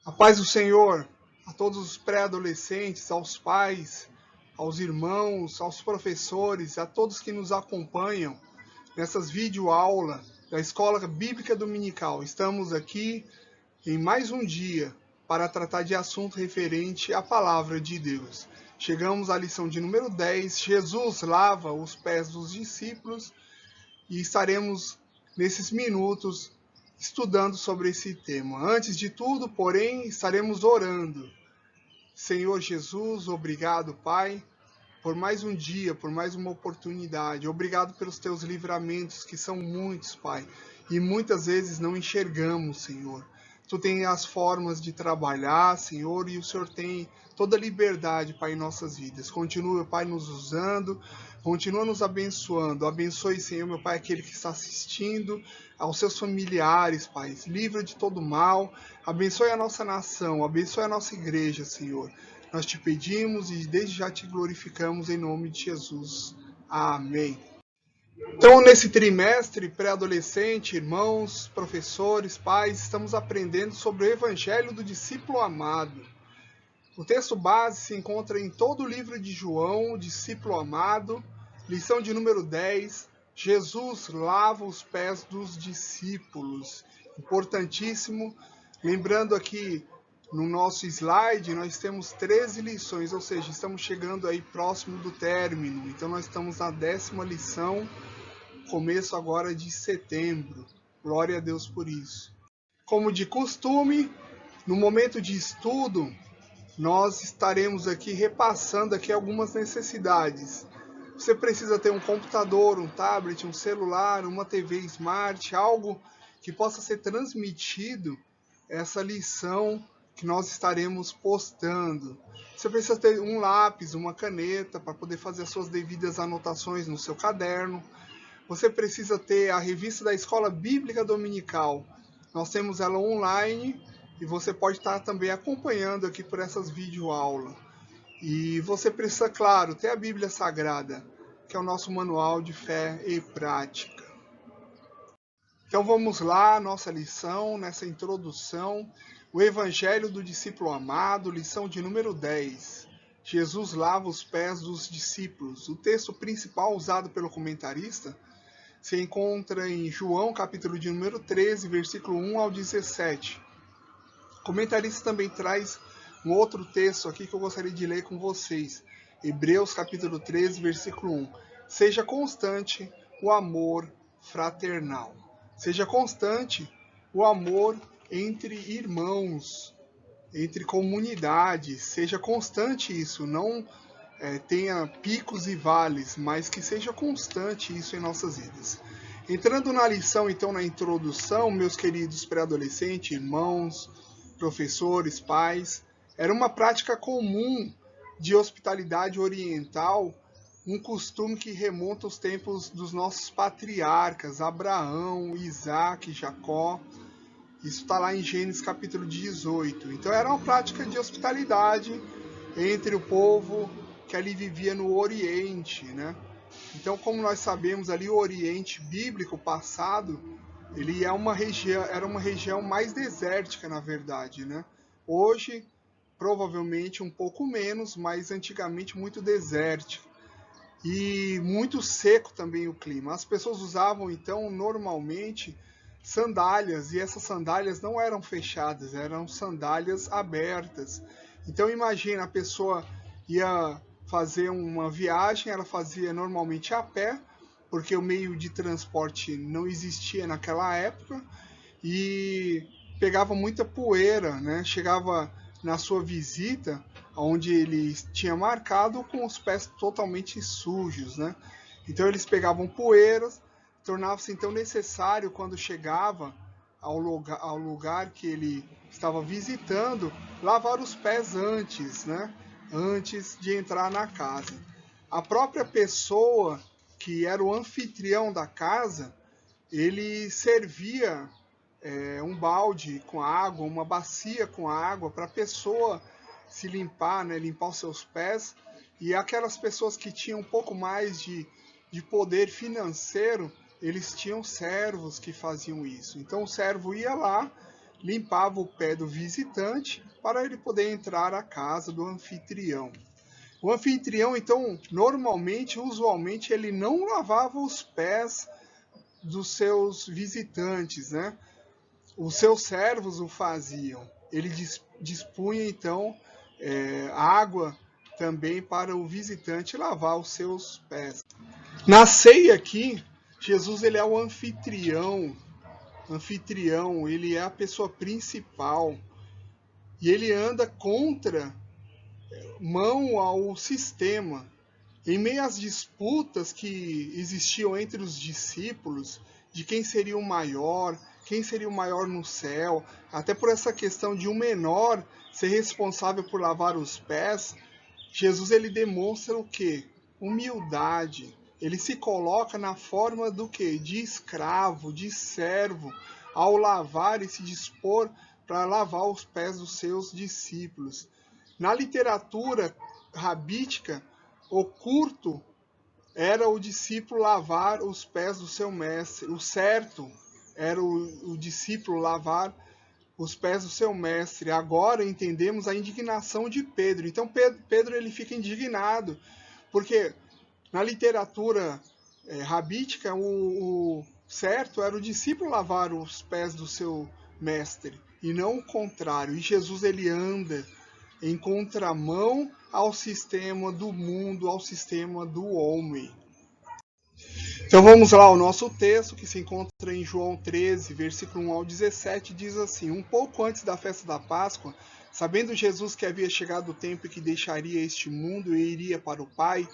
A paz do Senhor a todos os pré-adolescentes, aos pais, aos irmãos, aos professores, a todos que nos acompanham nessas videoaulas da Escola Bíblica Dominical. Estamos aqui em mais um dia para tratar de assunto referente à Palavra de Deus. Chegamos à lição de número 10, Jesus lava os pés dos discípulos, e estaremos nesses minutos estudando sobre esse tema. Antes de tudo, porém, estaremos orando. Senhor Jesus, obrigado, Pai, por mais um dia, por mais uma oportunidade. Obrigado pelos teus livramentos, que são muitos, Pai, e muitas vezes não enxergamos, Senhor. Tu tem as formas de trabalhar, Senhor, e o Senhor tem toda a liberdade, Pai, em nossas vidas. Continua, Pai, nos usando, continua nos abençoando. Abençoe, Senhor, meu Pai, aquele que está assistindo, aos seus familiares, Pai. Livra de todo mal. Abençoe a nossa nação, abençoe a nossa igreja, Senhor. Nós te pedimos e desde já te glorificamos em nome de Jesus. Amém. Então, nesse trimestre pré-adolescente, irmãos, professores, pais, estamos aprendendo sobre o Evangelho do Discípulo Amado. O texto base se encontra em todo o livro de João, Discípulo Amado, lição de número 10, Jesus lava os pés dos discípulos. Importantíssimo, lembrando aqui no nosso slide, nós temos 13 lições, ou seja, estamos chegando aí próximo do término. Então, nós estamos na 10ª lição, começo agora de setembro. Glória a Deus por isso. Como de costume, no momento de estudo, nós estaremos aqui repassando aqui algumas necessidades. Você precisa ter um computador, um tablet, um celular, uma TV Smart, algo que possa ser transmitido essa lição que nós estaremos postando. Você precisa ter um lápis, uma caneta para poder fazer as suas devidas anotações no seu caderno. Você precisa ter a revista da Escola Bíblica Dominical. Nós temos ela online e você pode estar também acompanhando aqui por essas videoaulas. E você precisa, claro, ter a Bíblia Sagrada, que é o nosso manual de fé e prática. Então vamos lá, nossa lição, nessa introdução, o Evangelho do Discípulo Amado, lição de número 10. Jesus lava os pés dos discípulos. O texto principal usado pelo comentarista se encontra em João, capítulo de número 13, versículo 1 ao 17. O comentarista também traz um outro texto aqui que eu gostaria de ler com vocês. Hebreus, capítulo 13, versículo 1. Seja constante o amor fraternal. Seja constante o amor entre irmãos, entre comunidades. Seja constante isso, não tenha picos e vales, mas que seja constante isso em nossas vidas. Entrando na lição, então, na introdução, meus queridos pré-adolescentes, irmãos, professores, pais, era uma prática comum de hospitalidade oriental, um costume que remonta aos tempos dos nossos patriarcas, Abraão, Isaac, Jacó. Isso está lá em Gênesis capítulo 18. Então era uma prática de hospitalidade entre o povo que ali vivia no Oriente, né? Então, como nós sabemos ali, o Oriente bíblico passado, ele era uma região mais desértica, na verdade, né? Hoje, provavelmente um pouco menos, mas antigamente muito desértico. E muito seco também o clima. As pessoas usavam, então, normalmente sandálias, e essas sandálias não eram fechadas, eram sandálias abertas. Então, imagina, a pessoa ia fazer uma viagem, ela fazia normalmente a pé, porque o meio de transporte não existia naquela época, e pegava muita poeira, né? Chegava na sua visita, onde ele tinha marcado, com os pés totalmente sujos, né? Então eles pegavam poeiras, tornava-se então necessário, quando chegava ao lugar que ele estava visitando, lavar os pés antes, né? Antes de entrar na casa. A própria pessoa que era o anfitrião da casa, ele servia um balde com água, uma bacia com água, para a pessoa se limpar, né, limpar os seus pés. E aquelas pessoas que tinham um pouco mais de poder financeiro, eles tinham servos que faziam isso. Então o servo ia lá, limpava o pé do visitante para ele poder entrar à casa do anfitrião. O anfitrião, então, normalmente, usualmente, ele não lavava os pés dos seus visitantes, né? Os seus servos o faziam. Ele dispunha, então, água também para o visitante lavar os seus pés. Na ceia aqui, Jesus ele é o anfitrião. Anfitrião, ele é a pessoa principal. E ele anda contra mão ao sistema. Em meio às disputas que existiam entre os discípulos, de quem seria o maior no céu, até por essa questão de um menor ser responsável por lavar os pés, Jesus ele demonstra o quê? Humildade. Ele se coloca na forma do quê? De escravo, de servo, ao lavar e se dispor para lavar os pés dos seus discípulos. Na literatura rabítica, o curto era o discípulo lavar os pés do seu mestre. O certo era o discípulo lavar os pés do seu mestre. Agora entendemos a indignação de Pedro. Então Pedro ele fica indignado, porque na literatura rabítica o certo era o discípulo lavar os pés do seu mestre, e não o contrário. E Jesus ele anda em contramão ao sistema do mundo, ao sistema do homem. Então vamos lá, o nosso texto que se encontra em João 13, versículo 1 ao 17, diz assim: Um pouco antes da festa da Páscoa, sabendo Jesus que havia chegado o tempo em que deixaria este mundo e iria para o Pai,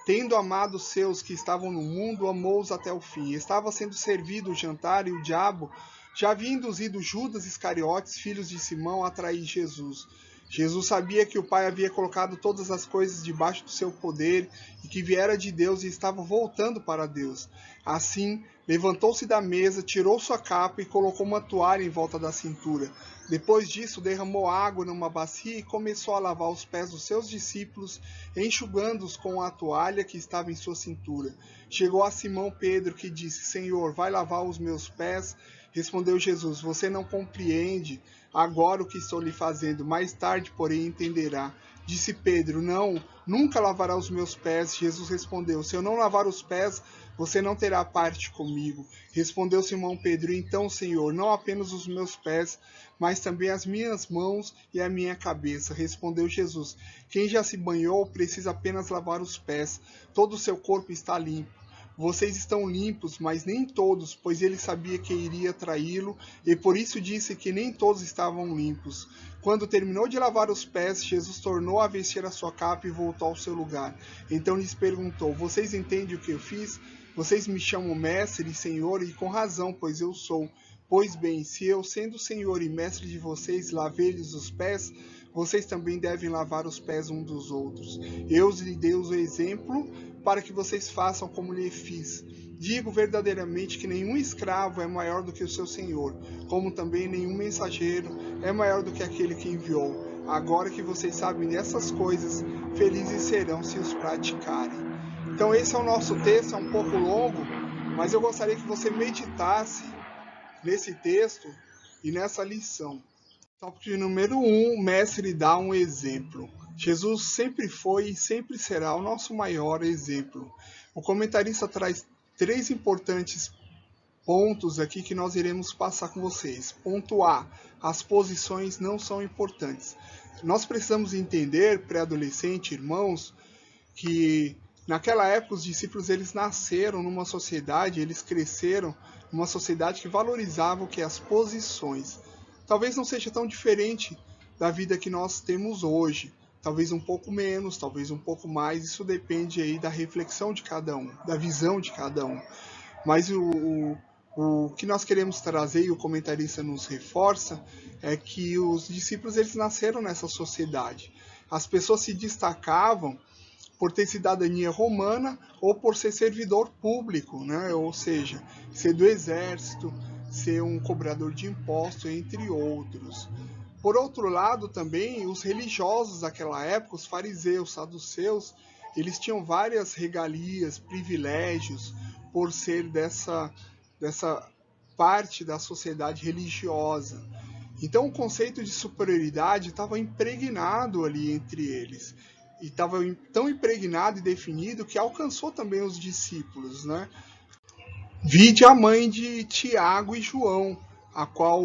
tendo amado os seus que estavam no mundo, amou-os até o fim. Estava sendo servido o jantar e o diabo já havia induzido Judas Iscariotes, filhos de Simão, a trair Jesus. Jesus sabia que o Pai havia colocado todas as coisas debaixo do seu poder e que viera de Deus e estava voltando para Deus. Assim, levantou-se da mesa, tirou sua capa e colocou uma toalha em volta da cintura. Depois disso, derramou água numa bacia e começou a lavar os pés dos seus discípulos, enxugando-os com a toalha que estava em sua cintura. Chegou a Simão Pedro, que disse: Senhor, vai lavar os meus pés? Respondeu Jesus: Você não compreende agora o que estou lhe fazendo, mais tarde, porém, entenderá. Disse Pedro: Não, nunca lavará os meus pés. Jesus respondeu: Se eu não lavar os pés, você não terá parte comigo. Respondeu Simão Pedro: Então, Senhor, não apenas os meus pés, mas também as minhas mãos e a minha cabeça. Respondeu Jesus: Quem já se banhou precisa apenas lavar os pés. Todo o seu corpo está limpo. Vocês estão limpos, mas nem todos, pois ele sabia que iria traí-lo, e por isso disse que nem todos estavam limpos. Quando terminou de lavar os pés, Jesus tornou a vestir a sua capa e voltou ao seu lugar. Então lhes perguntou: Vocês entendem o que eu fiz? Vocês me chamam mestre e senhor, e com razão, pois eu sou. Pois bem, se eu, sendo senhor e mestre de vocês, lavei-lhes os pés, vocês também devem lavar os pés uns dos outros. Eu lhes dei o exemplo para que vocês façam como lhe fiz. Digo verdadeiramente que nenhum escravo é maior do que o seu senhor, como também nenhum mensageiro é maior do que aquele que enviou. Agora que vocês sabem dessas coisas, felizes serão se os praticarem. Então esse é o nosso texto, é um pouco longo, mas eu gostaria que você meditasse nesse texto e nessa lição. Tópico número 1, o mestre dá um exemplo. Jesus sempre foi e sempre será o nosso maior exemplo. O comentarista traz 3 importantes pontos aqui que nós iremos passar com vocês. Ponto A, as posições não são importantes. Nós precisamos entender, pré-adolescente, irmãos, que naquela época os discípulos eles nasceram numa sociedade, eles cresceram numa sociedade que valorizava o que? As posições. Talvez não seja tão diferente da vida que nós temos hoje. Talvez um pouco menos, talvez um pouco mais. Isso depende aí da reflexão de cada um, da visão de cada um. Mas o que nós queremos trazer, e o comentarista nos reforça, é que os discípulos eles nasceram nessa sociedade. As pessoas se destacavam por ter cidadania romana ou por ser servidor público, né? Ou seja, ser do exército, ser um cobrador de impostos, entre outros. Por outro lado, também, os religiosos daquela época, os fariseus, saduceus, eles tinham várias regalias, privilégios, por ser dessa parte da sociedade religiosa. Então o conceito de superioridade estava impregnado ali entre eles. E estava tão impregnado e definido que alcançou também os discípulos, né? Vide a mãe de Tiago e João, a qual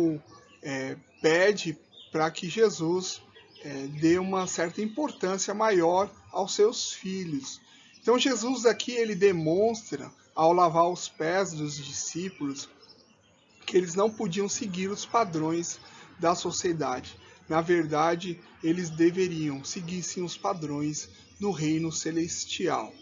pede para que Jesus dê uma certa importância maior aos seus filhos. Então Jesus aqui ele demonstra, ao lavar os pés dos discípulos, que eles não podiam seguir os padrões da sociedade. Na verdade, eles deveriam seguir sim os padrões do reino celestial.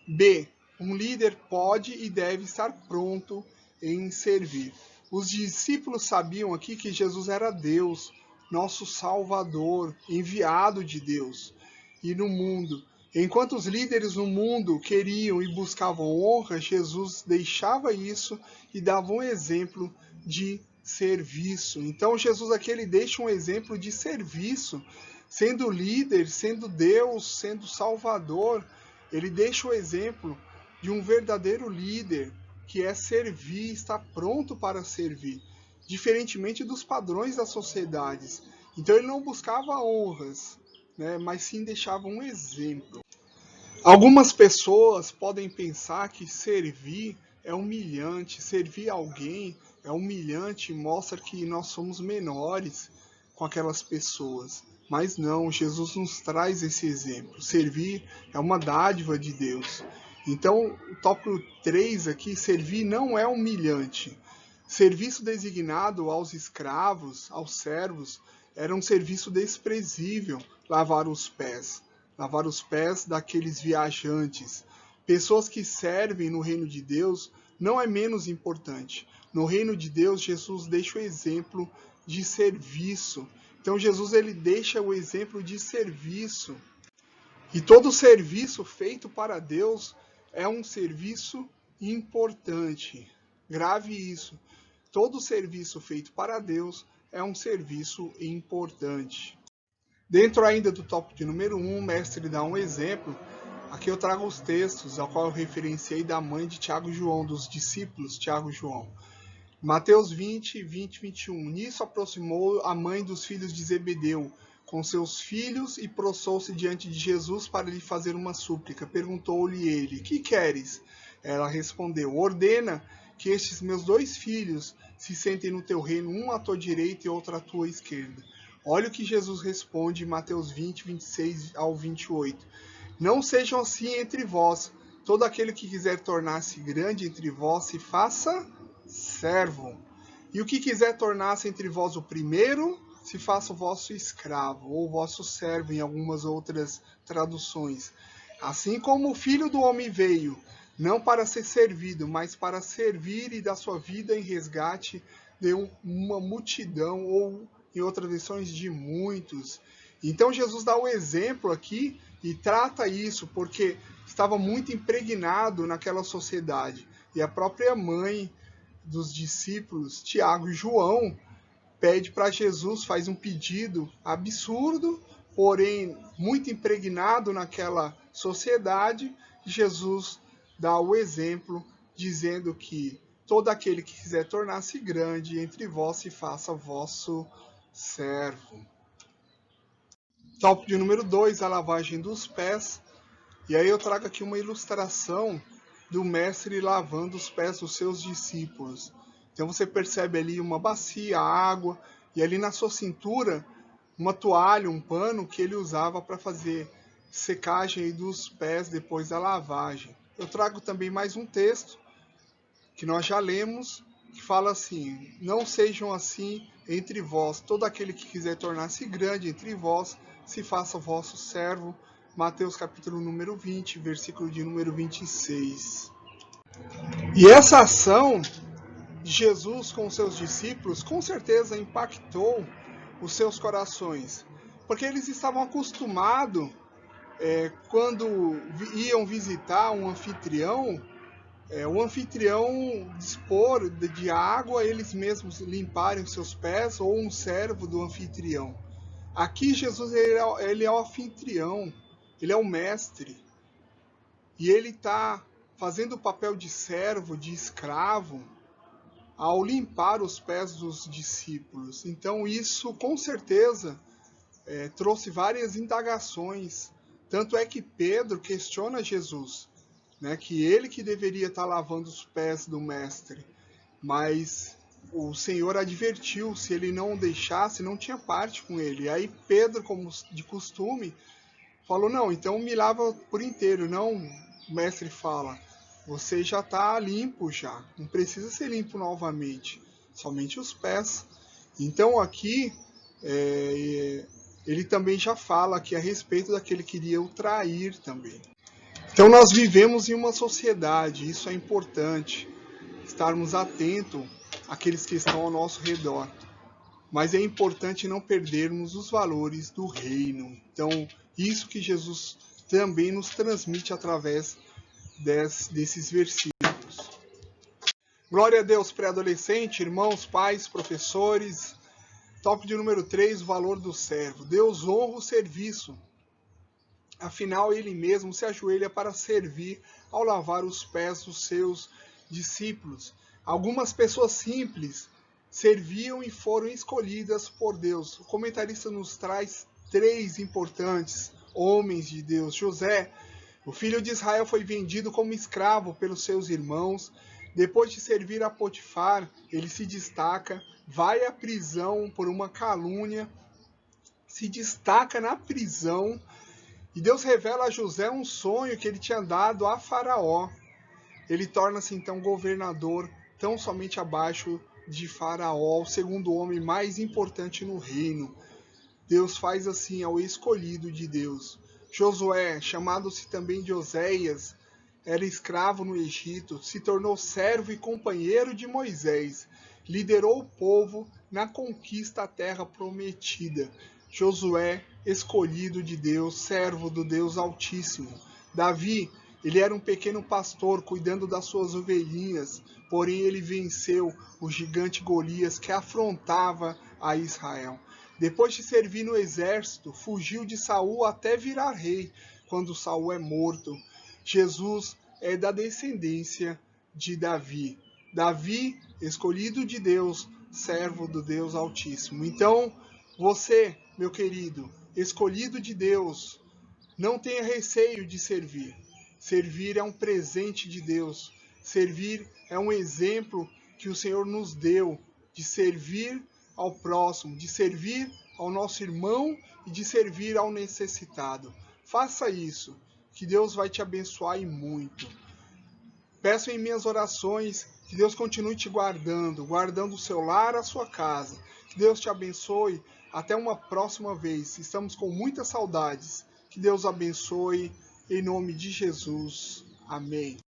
B. Um líder pode e deve estar pronto em servir. Os discípulos sabiam aqui que Jesus era Deus, nosso Salvador, enviado de Deus. E no mundo, enquanto os líderes no mundo queriam e buscavam honra, Jesus deixava isso e dava um exemplo de serviço. Então Jesus aqui ele deixa um exemplo de serviço, sendo líder, sendo Deus, sendo Salvador. Ele deixa o exemplo de um verdadeiro líder, que é servir, está pronto para servir, diferentemente dos padrões das sociedades. Então ele não buscava honras, né, mas sim deixava um exemplo. Algumas pessoas podem pensar que servir é humilhante, servir alguém é humilhante, mostra que nós somos menores com aquelas pessoas. Mas não, Jesus nos traz esse exemplo. Servir é uma dádiva de Deus. Então, o tópico 3 aqui, servir não é humilhante. Serviço designado aos escravos, aos servos, era um serviço desprezível, lavar os pés. Lavar os pés daqueles viajantes. Pessoas que servem no reino de Deus não é menos importante. No reino de Deus, Jesus deixa o exemplo de serviço. Então Jesus ele deixa o exemplo de serviço. E todo serviço feito para Deus é um serviço importante. Grave isso. Todo serviço feito para Deus é um serviço importante. Dentro ainda do tópico de número 1, o mestre dá um exemplo. Aqui eu trago os textos ao qual eu referenciei da mãe de Tiago e João, dos discípulos Tiago e João. Mateus 20, 20, 21. Nisso aproximou a mãe dos filhos de Zebedeu com seus filhos e prostrou-se diante de Jesus para lhe fazer uma súplica. Perguntou-lhe ele, que queres? Ela respondeu, ordena que estes meus 2 filhos se sentem no teu reino, um à tua direita e outro à tua esquerda. Olha o que Jesus responde em Mateus 20, 26 ao 28. Não sejam assim entre vós. Todo aquele que quiser tornar-se grande entre vós, se faça servo. E o que quiser tornar-se entre vós o primeiro, se faça o vosso escravo, ou vosso servo, em algumas outras traduções. Assim como o Filho do Homem veio, não para ser servido, mas para servir e dar sua vida em resgate de uma multidão, ou em outras versões, de muitos. Então Jesus dá o exemplo aqui e trata isso, porque estava muito impregnado naquela sociedade. E a própria mãe dos discípulos, Tiago e João, pede para Jesus, faz um pedido absurdo, porém muito impregnado naquela sociedade. Jesus dá o exemplo, dizendo que todo aquele que quiser tornar-se grande entre vós, se faça vosso servo. Tópico de número 2, a lavagem dos pés. E aí eu trago aqui uma ilustração do mestre lavando os pés dos seus discípulos. Então você percebe ali uma bacia, água, e ali na sua cintura uma toalha, um pano que ele usava para fazer secagem dos pés depois da lavagem. Eu trago também mais um texto que nós já lemos, que fala assim, não sejam assim entre vós, todo aquele que quiser tornar-se grande entre vós, se faça vosso servo. Mateus capítulo número 20, versículo de número 26. E essa ação de Jesus com os seus discípulos com certeza impactou os seus corações, porque eles estavam acostumados, quando iam visitar um anfitrião, o anfitrião dispor de água, eles mesmos limparem os seus pés, ou um servo do anfitrião. Aqui Jesus ele é o anfitrião, ele é o mestre, e ele está fazendo o papel de servo, de escravo, ao limpar os pés dos discípulos. Então isso com certeza trouxe várias indagações. Tanto é que Pedro questiona Jesus, né, que ele que deveria estar lavando os pés do mestre, mas o Senhor advertiu, se ele não deixasse, não tinha parte com ele. Aí Pedro, como de costume, falou, não, então me lava por inteiro. Não, o mestre fala, você já está limpo já, não precisa ser limpo novamente, somente os pés. Então aqui ele também já fala aqui a respeito daquele que iria o trair também. Então nós vivemos em uma sociedade, isso é importante, estarmos atentos àqueles que estão ao nosso redor. Mas é importante não perdermos os valores do reino. Então, isso que Jesus também nos transmite através desses versículos. Glória a Deus, pré-adolescente, irmãos, pais, professores. Tópico de número 3, o valor do servo. Deus honra o serviço. Afinal, ele mesmo se ajoelha para servir ao lavar os pés dos seus discípulos. Algumas pessoas simples serviam e foram escolhidas por Deus. O comentarista nos traz 3 importantes homens de Deus. José, o filho de Israel, foi vendido como escravo pelos seus irmãos. Depois de servir a Potifar, ele se destaca, vai à prisão por uma calúnia, se destaca na prisão. E Deus revela a José um sonho que ele tinha dado a Faraó. Ele torna-se então governador, tão somente abaixo de Faraó, o segundo homem mais importante no reino. Deus faz assim ao escolhido de Deus. Josué, chamado-se também de Oséias, era escravo no Egito, se tornou servo e companheiro de Moisés. Liderou o povo na conquista da terra prometida. Josué, escolhido de Deus, servo do Deus Altíssimo. Davi, ele era um pequeno pastor cuidando das suas ovelhinhas, porém ele venceu o gigante Golias que afrontava a Israel. Depois de servir no exército, fugiu de Saul até virar rei, quando Saul é morto. Jesus é da descendência de Davi. Davi, escolhido de Deus, servo do Deus Altíssimo. Então, você, meu querido, escolhido de Deus, não tenha receio de servir. Servir é um presente de Deus. Servir é um exemplo que o Senhor nos deu de servir ao próximo, de servir ao nosso irmão e de servir ao necessitado. Faça isso, que Deus vai te abençoar e muito. Peço em minhas orações que Deus continue te guardando, guardando o seu lar, a sua casa. Que Deus te abençoe. Até uma próxima vez. Estamos com muitas saudades. Que Deus abençoe. Em nome de Jesus. Amém.